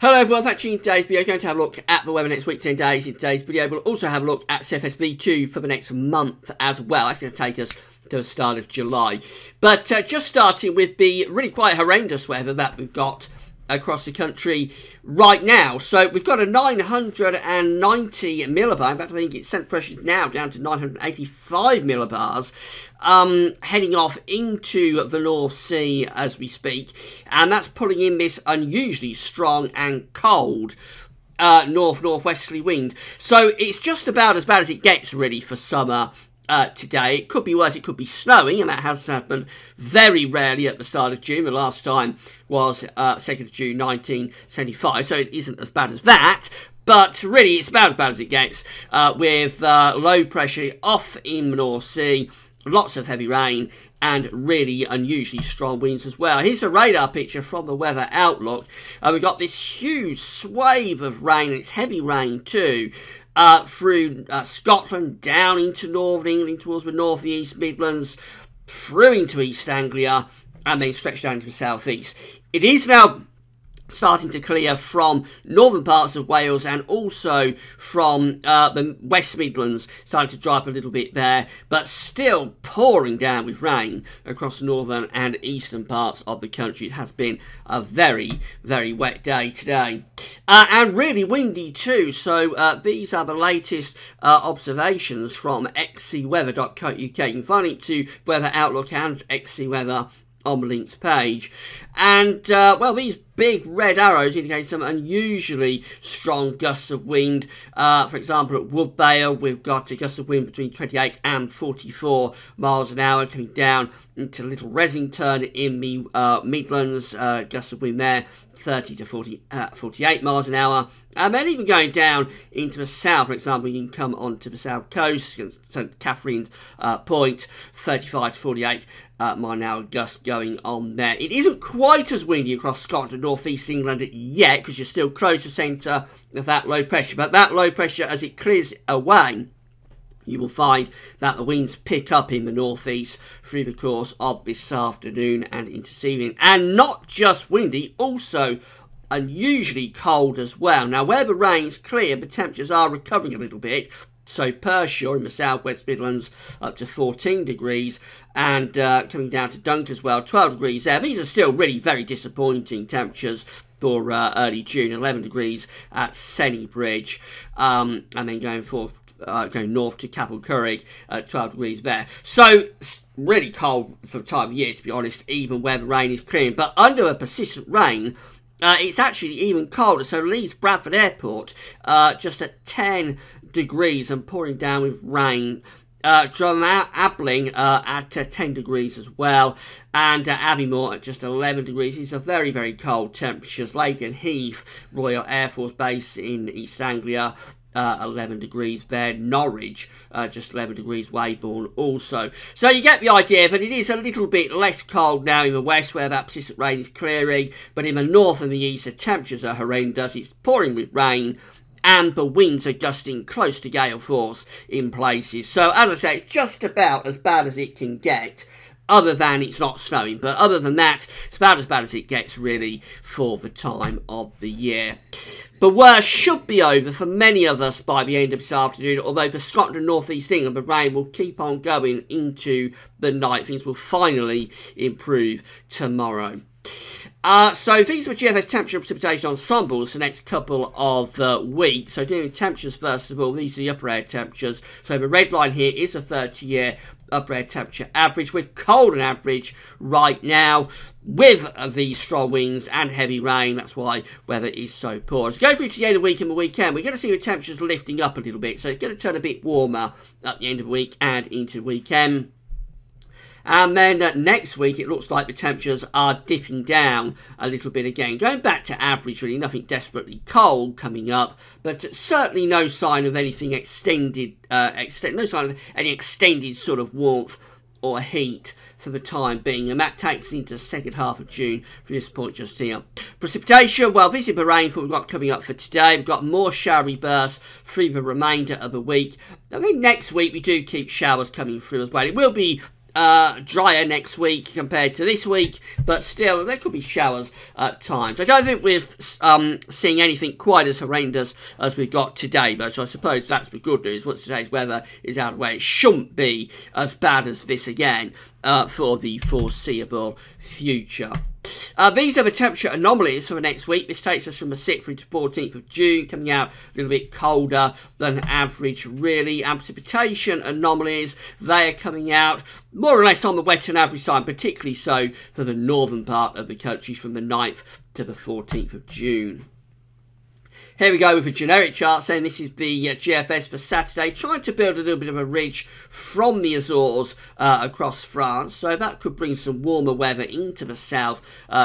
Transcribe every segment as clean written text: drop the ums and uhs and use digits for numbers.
Hello everyone, thanks for watching today's video. We're going to have a look at the weather next week, 10 days. In today's video, we'll also have a look at CFSV2 for the next month as well. That's going to take us to the start of July. But just starting with the really quite horrendous weather that we've got across the country right now. So we've got a 990 millibar. In fact, I think its central pressure is now down to 985 millibars, heading off into the North Sea as we speak, and that's pulling in this unusually strong and cold northwesterly wind. So it's just about as bad as it gets really for summer. Today. It could be worse, it could be snowing, and that has happened very rarely at the start of June. The last time was 2nd of June 1975, so it isn't as bad as that, but really it's about as bad as it gets, with low pressure off in the North Sea, lots of heavy rain, and really unusually strong winds as well. Here's a radar picture from the Weather Outlook. We've got this huge swathe of rain, and it's heavy rain too, through Scotland, down into Northern England, towards the North and East Midlands, through into East Anglia, and then stretched down to the South East. It is now starting to clear from northern parts of Wales and also from the West Midlands, starting to dry up a little bit there, but still pouring down with rain across the northern and eastern parts of the country. It has been a very, very wet day today. And really windy too, so these are the latest observations from xcweather.co.uk. You can find it to Weather Outlook and XC Weather on the links page. And well, these big red arrows indicate some unusually strong gusts of wind. For example, at Woodvale, we've got a gust of wind between 28 and 44 miles an hour coming down into Little Resington in the Midlands. Gusts of wind there 30 to 48 miles an hour. And then even going down into the south, for example, you can come onto the south coast, St Catherine's Point, 35 to 48 mile an hour gust going on there. It isn't quite as windy across Scotland and North East England yet, because you're still close to the centre of that low pressure. But that low pressure, as it clears away, you will find that the winds pick up in the northeast through the course of this afternoon and into this evening. And not just windy, also unusually cold as well. Now, where the rain's clear, the temperatures are recovering a little bit. So Pershore in the southwest Midlands up to 14 degrees, and coming down to Dunk as well, 12 degrees there. These are still really very disappointing temperatures for early June. 11 degrees at Senny Bridge, and then going north to Capel Currig at 12 degrees there. So really cold for the time of year, to be honest, even where the rain is clearing. But under a persistent rain, it's actually even colder. So Leeds Bradford Airport just at 10 degrees and pouring down with rain. Abeling at 10 degrees as well, and Aviemore at just 11 degrees. These are very, very cold temperatures. Lakenheath, Royal Air Force Base in East Anglia, 11 degrees there. Norwich, just 11 degrees. Weybourne also. So you get the idea that it is a little bit less cold now in the west, where that persistent rain is clearing, but in the north and the east, the temperatures are horrendous. It's pouring with rain, and the winds are gusting close to gale force in places. So, as I say, it's just about as bad as it can get, other than it's not snowing. But other than that, it's about as bad as it gets, really, for the time of the year. The worst should be over for many of us by the end of this afternoon, although for Scotland and North East England, the rain will keep on going into the night. Things will finally improve tomorrow. So these are GFS temperature precipitation ensembles for the next couple of weeks. So doing temperatures first of all, these are the upper air temperatures. So the red line here is a 30-year upper air temperature average, with cold and average right now, with these strong winds and heavy rain. That's why weather is so poor. As we go through to the end of the week and the weekend, we're going to see the temperatures lifting up a little bit. So it's going to turn a bit warmer at the end of the week and into the weekend. And then next week, it looks like the temperatures are dipping down a little bit again. Going back to average, really, nothing desperately cold coming up, but certainly no sign of anything extended, no sign of any extended sort of warmth or heat for the time being. And that takes into the second half of June from this point just here. Precipitation, well, this is the rainfall we've got coming up for today. We've got more showery bursts through the remainder of the week. And then next week, we do keep showers coming through as well. It will be drier next week compared to this week, but still there could be showers at times. I don't think we're seeing anything quite as horrendous as we've got today, but so I suppose that's the good news. Once today's weather is out of the way, it shouldn't be as bad as this again for the foreseeable future. These are the temperature anomalies for the next week. This takes us from the 6th through to 14th of June, coming out a little bit colder than average, really. And precipitation anomalies, they are coming out more or less on the wet and average side, particularly so for the northern part of the country from the 9th to the 14th of June. Here we go with a generic chart saying this is the GFS for Saturday, trying to build a little bit of a ridge from the Azores across France. So that could bring some warmer weather into the south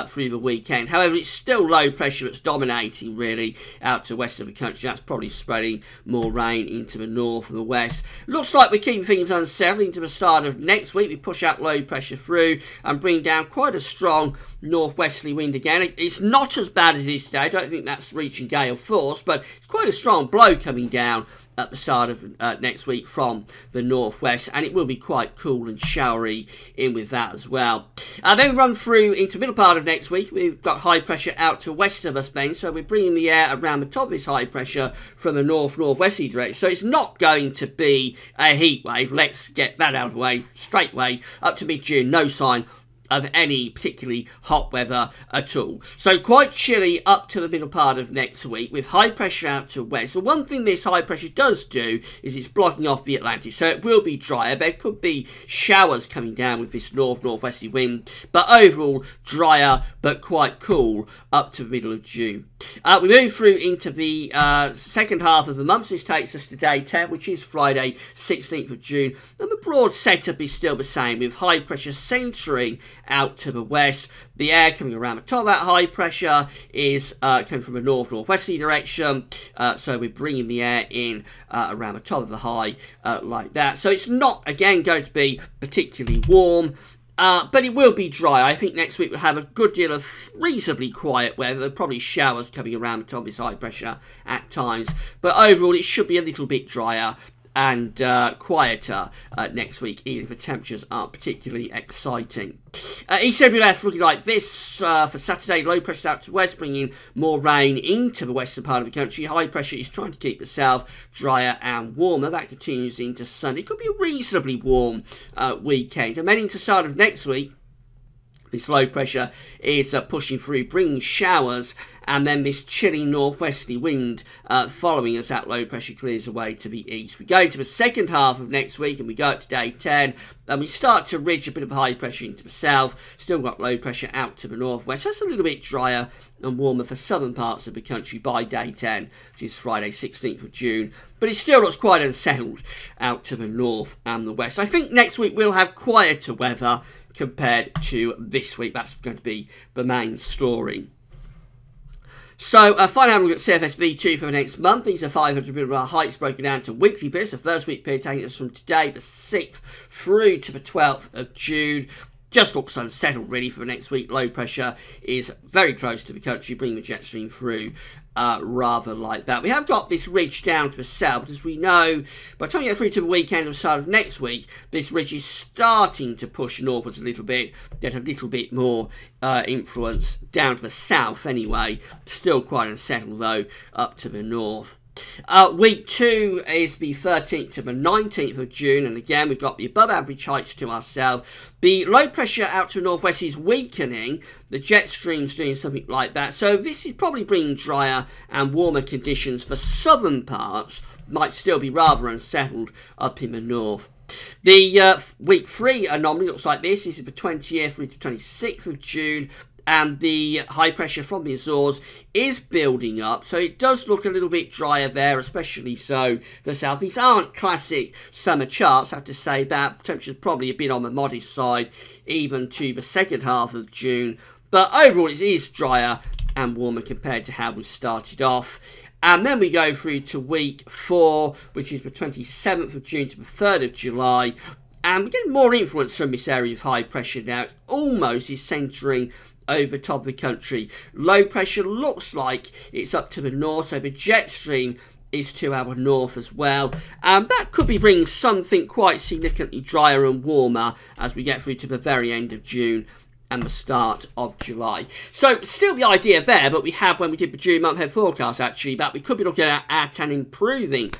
through the weekend. However, it's still low pressure that's dominating really out to the west of the country. That's probably spreading more rain into the north and the west. Looks like we're keeping things unsettled into the start of next week. We push out low pressure through and bring down quite a strong northwesterly wind again. It's not as bad as it is today. I don't think that's reaching gale force, but it's quite a strong blow coming down at the start of next week from the northwest, and it will be quite cool and showery in with that as well. Then we run through into the middle part of next week. We've got high pressure out to west of us then, so we're bringing the air around the top of this high pressure from the north-northwesterly direction, so it's not going to be a heat wave. Let's get that out of the way straight away. Up to mid-June, no sign of any particularly hot weather at all. So quite chilly up to the middle part of next week with high pressure out to west. So one thing this high pressure does do is it's blocking off the Atlantic, so it will be drier. There could be showers coming down with this north-northwesterly wind, but overall drier but quite cool up to the middle of June. We move through into the second half of the month. This takes us to day 10, which is Friday 16th of June, and the broad setup is still the same with high pressure centering out to the west. The air coming around the top of that high pressure is coming from a north-northwesterly direction, so we're bringing the air in around the top of the high like that. So it's not, again, going to be particularly warm, but it will be dry. I think next week we'll have a good deal of reasonably quiet weather. There'll probably showers coming around the top of this high pressure at times, but overall it should be a little bit drier and quieter next week, even if the temperatures aren't particularly exciting. East WF looking like this for Saturday. Low pressure out to west, bringing more rain into the western part of the country. High pressure is trying to keep the south drier and warmer. That continues into Sunday. It could be a reasonably warm weekend. And then into the start of next week, this low pressure is pushing through, bringing showers, and then this chilly northwesterly wind following as that low pressure clears away to the east. We go into the second half of next week and we go up to day 10, and we start to ridge a bit of high pressure into the south. Still got low pressure out to the northwest. That's a little bit drier and warmer for southern parts of the country by day 10, which is Friday 16th of June. But it still looks quite unsettled out to the north and the west. I think next week we'll have quieter weather compared to this week. That's going to be the main story. So, finally, having a look at CFS V2 for the next month. These are 500 millibar heights broken down to weekly periods. The first week period taking us from today, the 6th, through to the 12th of June. Just looks unsettled, really, for the next week. Low pressure is very close to the country, bringing the jet stream through rather like that. We have got this ridge down to the south, as we know, by the time you get through to the weekend and the start of next week, this ridge is starting to push northwards a little bit, get a little bit more influence down to the south anyway. Still quite unsettled, though, up to the north. Week 2 is the 13th to the 19th of June, and again we've got the above average heights to ourselves. The low pressure out to the northwest is weakening, the jet stream's doing something like that, so this is probably bringing drier and warmer conditions for southern parts. Might still be rather unsettled up in the north. The week 3 anomaly looks like this. This is the 20th through to 26th of June. And the high pressure from the Azores is building up, so it does look a little bit drier there, especially so the south. These aren't classic summer charts, I have to say that. Temperature's probably a bit on the modest side, even to the second half of June. But overall, it is drier and warmer compared to how we started off. And then we go through to week 4, which is the 27th of June to the 3rd of July. And we're getting more influence from this area of high pressure now. It almost is centering over top of the country. Low pressure looks like it's up to the north, so the jet stream is to our north as well. That could be bringing something quite significantly drier and warmer as we get through to the very end of June and the start of July. So still the idea there, but we had when we did the June month-end forecast actually, that we could be looking at an improving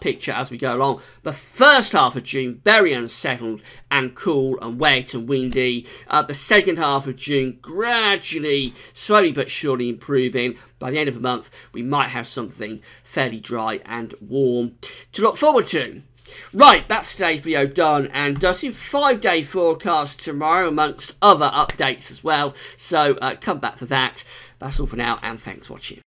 picture as we go along. The first half of June, very unsettled and cool and wet and windy. The second half of June, gradually, slowly but surely improving. By the end of the month, we might have something fairly dry and warm to look forward to. Right, that's today's video done, and does a 5-day forecast tomorrow amongst other updates as well, so come back for that. That's all for now, and thanks for watching.